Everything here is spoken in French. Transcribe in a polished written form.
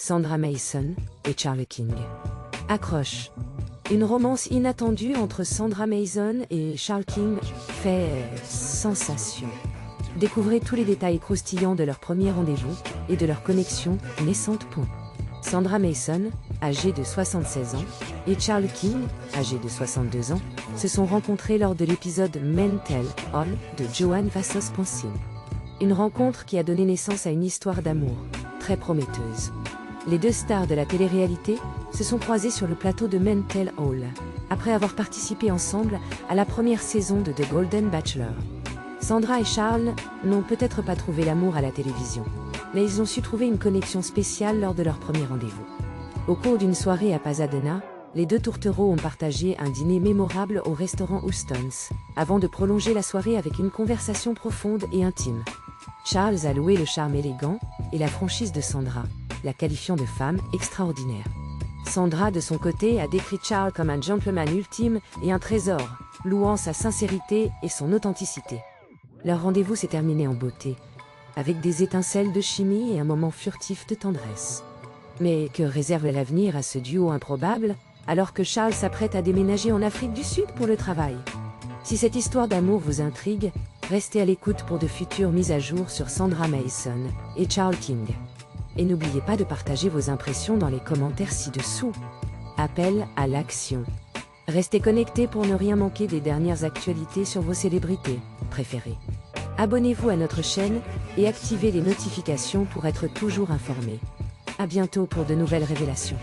Sandra Mason et Charles King. Accroche. Une romance inattendue entre Sandra Mason et Charles King fait sensation. Découvrez tous les détails croustillants de leur premier rendez-vous et de leur connexion naissante. Sandra Mason, âgée de 76 ans, et Charles King, âgé de 62 ans, se sont rencontrés lors de l'épisode Men Tell All de Joan Vassos Pensil. Une rencontre qui a donné naissance à une histoire d'amour très prometteuse. Les deux stars de la télé-réalité se sont croisées sur le plateau de Men Tell All, après avoir participé ensemble à la première saison de The Golden Bachelor. Sandra et Charles n'ont peut-être pas trouvé l'amour à la télévision, mais ils ont su trouver une connexion spéciale lors de leur premier rendez-vous. Au cours d'une soirée à Pasadena, les deux tourtereaux ont partagé un dîner mémorable au restaurant Houston's, avant de prolonger la soirée avec une conversation profonde et intime. Charles a loué le charme élégant et la franchise de Sandra, la qualifiant de femme extraordinaire. Sandra, de son côté, a décrit Charles comme un gentleman ultime et un trésor, louant sa sincérité et son authenticité. Leur rendez-vous s'est terminé en beauté, avec des étincelles de chimie et un moment furtif de tendresse. Mais que réserve l'avenir à ce duo improbable, alors que Charles s'apprête à déménager en Afrique du Sud pour le travail? Si cette histoire d'amour vous intrigue, restez à l'écoute pour de futures mises à jour sur Sandra Mason et Charles King. Et n'oubliez pas de partager vos impressions dans les commentaires ci-dessous. Appel à l'action. Restez connectés pour ne rien manquer des dernières actualités sur vos célébrités préférées. Abonnez-vous à notre chaîne et activez les notifications pour être toujours informés. À bientôt pour de nouvelles révélations.